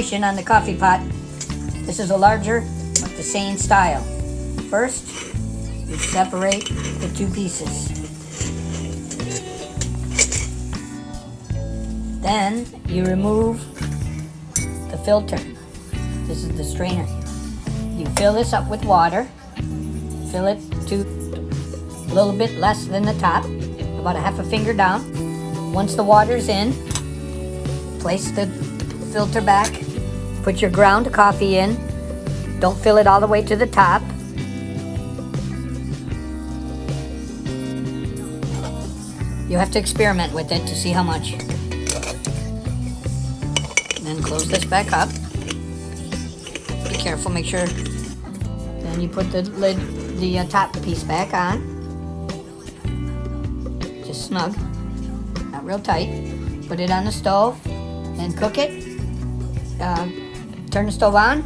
demonstration on the coffee pot. This is a larger, but the same style. First, you separate the two pieces. Then you remove the filter. This is the strainer. You fill this up with water. Fill it to a little bit less than the top, about a half a finger down. Once the water's in, place the filter back. Put your ground coffee in. Don't fill it all the way to the top. You have to experiment with it to see how much. Then close this back up. Be careful, make sure. Then you put the lid, the top piece back on. Just snug, not real tight. Put it on the stove and cook it. Turn the stove on,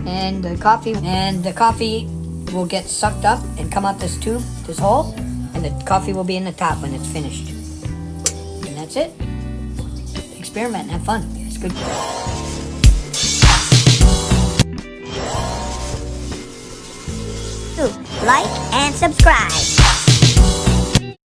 and the coffee will get sucked up and come out this tube, this hole, and the coffee will be in the top when it's finished. And that's it. Experiment and have fun. It's good. Like and subscribe.